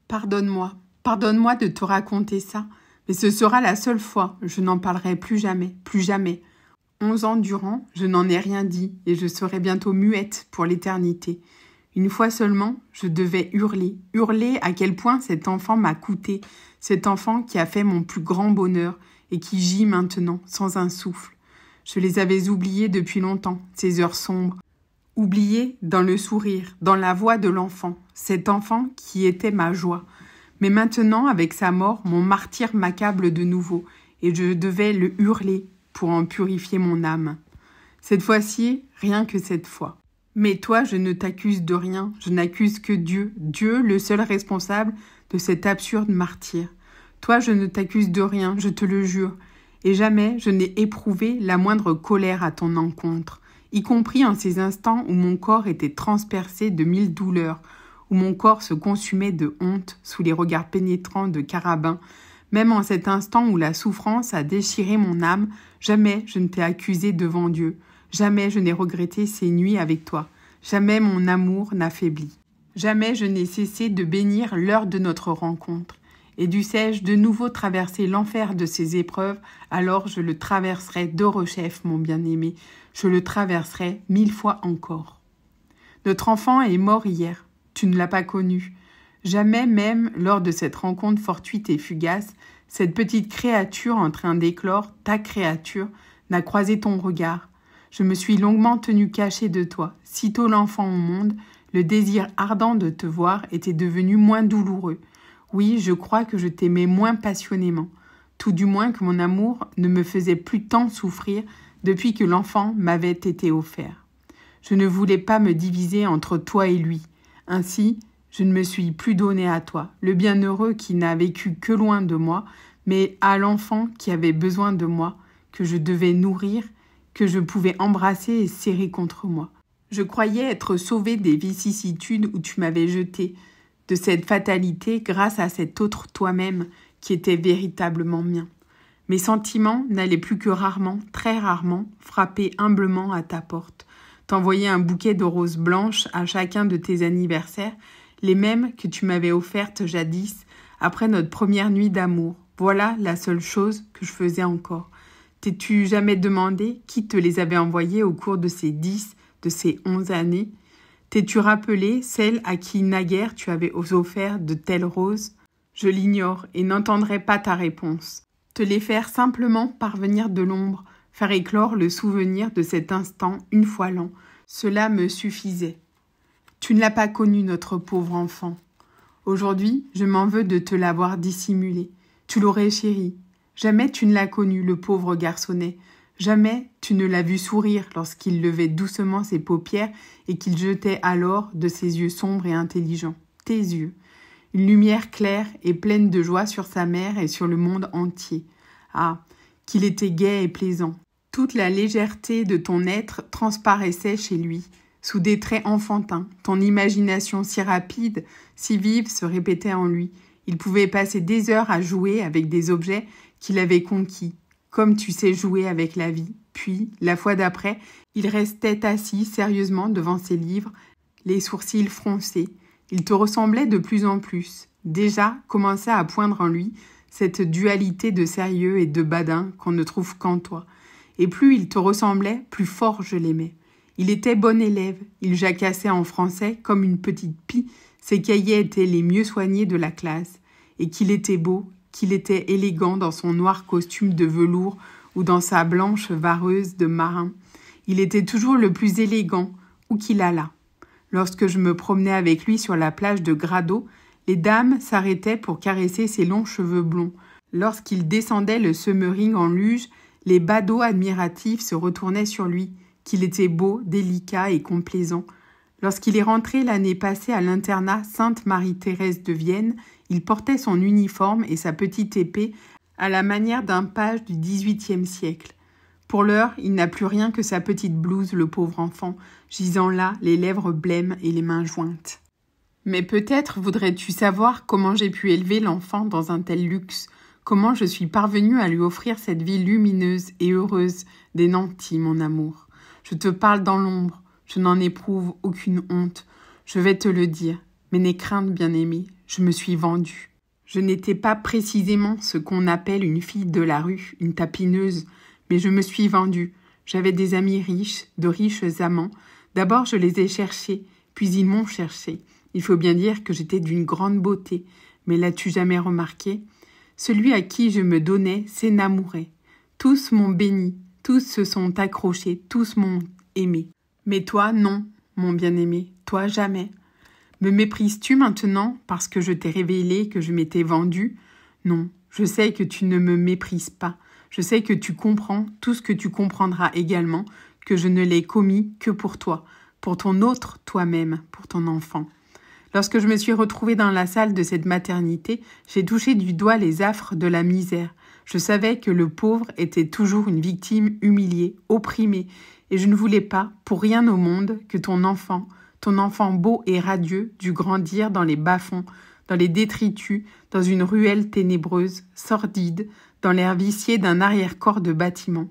Pardonne-moi, pardonne-moi de te raconter ça, mais ce sera la seule fois, je n'en parlerai plus jamais, plus jamais. 11 ans durant, je n'en ai rien dit et je serai bientôt muette pour l'éternité. Une fois seulement, je devais hurler à quel point cet enfant m'a coûté, cet enfant qui a fait mon plus grand bonheur et qui gît maintenant, sans un souffle. Je les avais oubliés depuis longtemps, ces heures sombres. Oubliés dans le sourire, dans la voix de l'enfant, cet enfant qui était ma joie. Mais maintenant, avec sa mort, mon martyre m'accable de nouveau, et je devais le hurler pour en purifier mon âme. Cette fois-ci, rien que cette fois. Mais toi, je ne t'accuse de rien, je n'accuse que Dieu, Dieu le seul responsable de cet absurde martyre. Toi, je ne t'accuse de rien, je te le jure, et jamais je n'ai éprouvé la moindre colère à ton encontre, y compris en ces instants où mon corps était transpercé de 1000 douleurs, où mon corps se consumait de honte sous les regards pénétrants de Carabin. Même en cet instant où la souffrance a déchiré mon âme, jamais je ne t'ai accusé devant Dieu. Jamais je n'ai regretté ces nuits avec toi. Jamais mon amour n'a faibli. Jamais je n'ai cessé de bénir l'heure de notre rencontre. Et dussé-je de nouveau traverser l'enfer de ces épreuves, alors je le traverserai derechef, mon bien-aimé. Je le traverserai 1000 fois encore. Notre enfant est mort hier. Tu ne l'as pas connu. Jamais même, lors de cette rencontre fortuite et fugace, cette petite créature en train d'éclore, ta créature, n'a croisé ton regard. Je me suis longuement tenue cachée de toi. Sitôt l'enfant au monde, le désir ardent de te voir était devenu moins douloureux. Oui, je crois que je t'aimais moins passionnément. Tout du moins que mon amour ne me faisait plus tant souffrir depuis que l'enfant m'avait été offert. Je ne voulais pas me diviser entre toi et lui. Ainsi, je ne me suis plus donné à toi, le bienheureux qui n'a vécu que loin de moi, mais à l'enfant qui avait besoin de moi, que je devais nourrir, que je pouvais embrasser et serrer contre moi. Je croyais être sauvée des vicissitudes où tu m'avais jetée, de cette fatalité grâce à cet autre toi-même qui était véritablement mien. Mes sentiments n'allaient plus que rarement, très rarement, frapper humblement à ta porte, t'envoyer un bouquet de roses blanches à chacun de tes anniversaires, les mêmes que tu m'avais offertes jadis, après notre première nuit d'amour. Voilà la seule chose que je faisais encore. T'es-tu jamais demandé qui te les avait envoyés au cours de ces 10, de ces 11 années? T'es-tu rappelé celle à qui naguère tu avais offert de telles roses? Je l'ignore et n'entendrai pas ta réponse. Te les faire simplement parvenir de l'ombre, faire éclore le souvenir de cet instant une fois l'an. Cela me suffisait. Tu ne l'as pas connu, notre pauvre enfant. Aujourd'hui, je m'en veux de te l'avoir dissimulé. Tu l'aurais chéri. Jamais tu ne l'as connu, le pauvre garçonnet. Jamais tu ne l'as vu sourire lorsqu'il levait doucement ses paupières et qu'il jetait alors de ses yeux sombres et intelligents. Tes yeux. Une lumière claire et pleine de joie sur sa mère et sur le monde entier. Ah, qu'il était gai et plaisant. Toute la légèreté de ton être transparaissait chez lui. Sous des traits enfantins, ton imagination si rapide, si vive se répétait en lui. Il pouvait passer des heures à jouer avec des objets qu'il avait conquis, comme tu sais jouer avec la vie. Puis, la fois d'après, il restait assis sérieusement devant ses livres, les sourcils froncés. Il te ressemblait de plus en plus. Déjà commençait à poindre en lui cette dualité de sérieux et de badin qu'on ne trouve qu'en toi. Et plus il te ressemblait, plus fort je l'aimais. Il était bon élève, il jacassait en français comme une petite pie, ses cahiers étaient les mieux soignés de la classe, et qu'il était beau, qu'il était élégant dans son noir costume de velours ou dans sa blanche vareuse de marin. Il était toujours le plus élégant, où qu'il allât. Lorsque je me promenais avec lui sur la plage de Grado, les dames s'arrêtaient pour caresser ses longs cheveux blonds. Lorsqu'il descendait le Semmering en luge, les badauds admiratifs se retournaient sur lui, qu'il était beau, délicat et complaisant. Lorsqu'il est rentré l'année passée à l'internat Sainte-Marie-Thérèse de Vienne, il portait son uniforme et sa petite épée à la manière d'un page du XVIIIe siècle. Pour l'heure, il n'a plus rien que sa petite blouse, le pauvre enfant, gisant là, les lèvres blêmes et les mains jointes. Mais peut-être voudrais-tu savoir comment j'ai pu élever l'enfant dans un tel luxe, comment je suis parvenue à lui offrir cette vie lumineuse et heureuse des nantis, mon amour. Je te parle dans l'ombre, je n'en éprouve aucune honte. Je vais te le dire. Mais n'aie crainte, bien-aimé, je me suis vendue. Je n'étais pas précisément ce qu'on appelle une fille de la rue, une tapineuse, mais je me suis vendue. J'avais des amis riches, de riches amants. D'abord, je les ai cherchés, puis ils m'ont cherché. Il faut bien dire que j'étais d'une grande beauté. Mais l'as-tu jamais remarqué? Celui à qui je me donnais s'enamourait. Tous m'ont béni, tous se sont accrochés, tous m'ont aimé. Mais toi, non, mon bien-aimé, toi jamais. Me méprises-tu maintenant parce que je t'ai révélé que je m'étais vendue? Non, je sais que tu ne me méprises pas. Je sais que tu comprends tout ce que tu comprendras également, que je ne l'ai commis que pour toi, pour ton autre toi-même, pour ton enfant. Lorsque je me suis retrouvée dans la salle de cette maternité, j'ai touché du doigt les affres de la misère. Je savais que le pauvre était toujours une victime humiliée, opprimée, et je ne voulais pas, pour rien au monde, que ton enfant beau et radieux, dût grandir dans les bas-fonds, dans les détritus, dans une ruelle ténébreuse, sordide, dans l'air vicié d'un arrière-corps de bâtiment.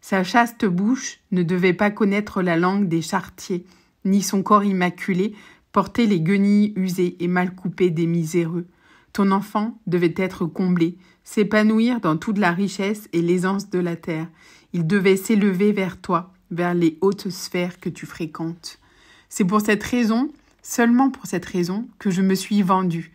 Sa chaste bouche ne devait pas connaître la langue des charretiers, ni son corps immaculé porter les guenilles usées et mal coupées des miséreux. Ton enfant devait être comblé, s'épanouir dans toute la richesse et l'aisance de la terre. Il devait s'élever vers toi, vers les hautes sphères que tu fréquentes. C'est pour cette raison, seulement pour cette raison, que je me suis vendue.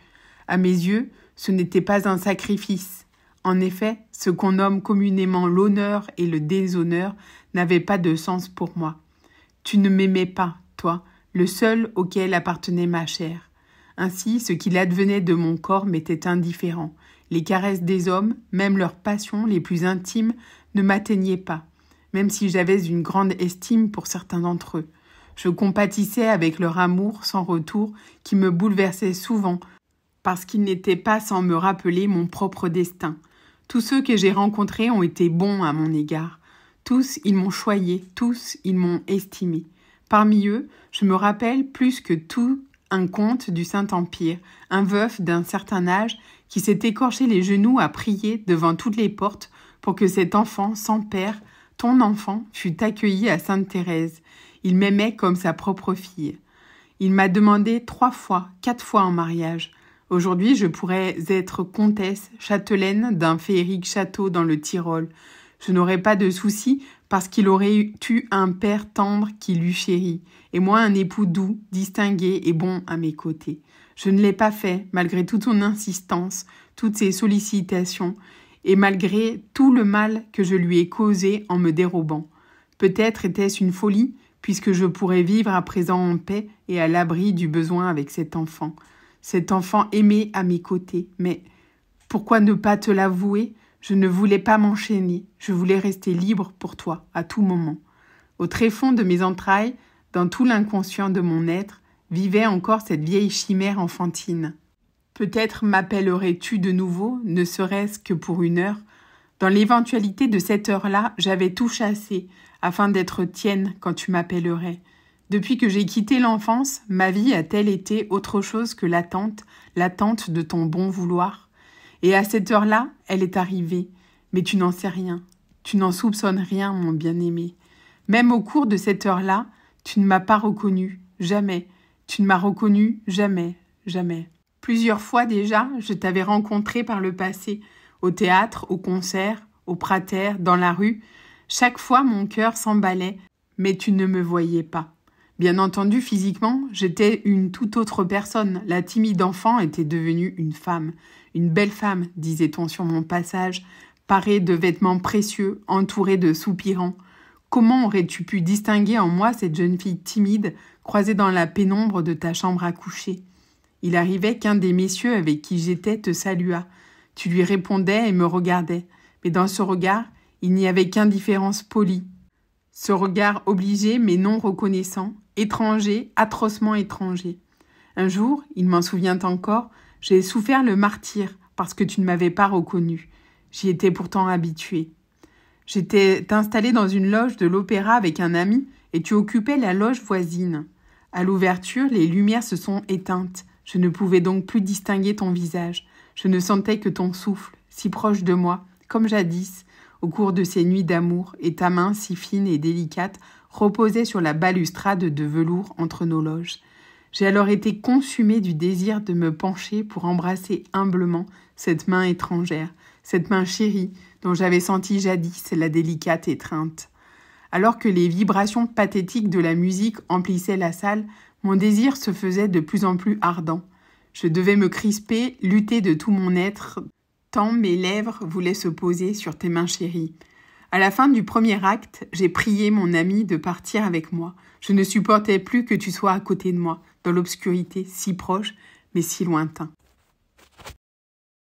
À mes yeux, ce n'était pas un sacrifice. En effet, ce qu'on nomme communément l'honneur et le déshonneur n'avait pas de sens pour moi. Tu ne m'aimais pas, toi, le seul auquel appartenait ma chair. Ainsi, ce qu'il advenait de mon corps m'était indifférent. Les caresses des hommes, même leurs passions les plus intimes, ne m'atteignaient pas, même si j'avais une grande estime pour certains d'entre eux. Je compatissais avec leur amour sans retour qui me bouleversait souvent, parce qu'il n'était pas sans me rappeler mon propre destin. Tous ceux que j'ai rencontrés ont été bons à mon égard. Tous, ils m'ont choyé, tous, ils m'ont estimé. Parmi eux, je me rappelle plus que tout un comte du Saint-Empire, un veuf d'un certain âge qui s'est écorché les genoux à prier devant toutes les portes pour que cet enfant sans père, ton enfant, fût accueilli à Sainte-Thérèse. Il m'aimait comme sa propre fille. Il m'a demandé 3 fois, 4 fois en mariage. Aujourd'hui, je pourrais être comtesse, châtelaine d'un féerique château dans le Tyrol. Je n'aurais pas de soucis parce qu'il aurait eu un père tendre qui l'eût chéri, et moi un époux doux, distingué et bon à mes côtés. Je ne l'ai pas fait, malgré toute son insistance, toutes ses sollicitations, et malgré tout le mal que je lui ai causé en me dérobant. Peut-être était-ce une folie, puisque je pourrais vivre à présent en paix et à l'abri du besoin avec cet enfant aimé à mes côtés. Mais pourquoi ne pas te l'avouer? Je ne voulais pas m'enchaîner, je voulais rester libre pour toi, à tout moment. Au tréfonds de mes entrailles, dans tout l'inconscient de mon être, vivait encore cette vieille chimère enfantine. Peut-être m'appellerais-tu de nouveau, ne serait-ce que pour 1 heure. Dans l'éventualité de cette heure-là, j'avais tout chassé, afin d'être tienne quand tu m'appellerais. Depuis que j'ai quitté l'enfance, ma vie a-t-elle été autre chose que l'attente de ton bon vouloir? Et à cette heure-là, elle est arrivée. Mais tu n'en sais rien. Tu n'en soupçonnes rien, mon bien-aimé. Même au cours de cette heure-là, tu ne m'as pas reconnu. Jamais. Tu ne m'as reconnu jamais. Jamais. Plusieurs fois déjà, je t'avais rencontré par le passé. Au théâtre, au concert, au prater, dans la rue. Chaque fois, mon cœur s'emballait. Mais tu ne me voyais pas. Bien entendu, physiquement, j'étais une toute autre personne. La timide enfant était devenue une femme. Une belle femme, disait-on sur mon passage, parée de vêtements précieux, entourée de soupirants. Comment aurais-tu pu distinguer en moi cette jeune fille timide, croisée dans la pénombre de ta chambre à coucher? Il arrivait qu'un des messieurs avec qui j'étais te salua. Tu lui répondais et me regardais. Mais dans ce regard, il n'y avait qu'indifférence polie. Ce regard obligé mais non reconnaissant, étranger, atrocement étranger. Un jour, il m'en souvient encore, j'ai souffert le martyre parce que tu ne m'avais pas reconnu. J'y étais pourtant habituée. J'étais installée dans une loge de l'opéra avec un ami et tu occupais la loge voisine. À l'ouverture, les lumières se sont éteintes. Je ne pouvais donc plus distinguer ton visage. Je ne sentais que ton souffle, si proche de moi, comme jadis, au cours de ces nuits d'amour, et ta main si fine et délicate reposait sur la balustrade de velours entre nos loges. J'ai alors été consumée du désir de me pencher pour embrasser humblement cette main étrangère, cette main chérie dont j'avais senti jadis la délicate étreinte. Alors que les vibrations pathétiques de la musique emplissaient la salle, mon désir se faisait de plus en plus ardent. Je devais me crisper, lutter de tout mon être, tant mes lèvres voulaient se poser sur tes mains chéries. À la fin du premier acte, j'ai prié mon ami de partir avec moi. Je ne supportais plus que tu sois à côté de moi, dans l'obscurité, si proche, mais si lointain.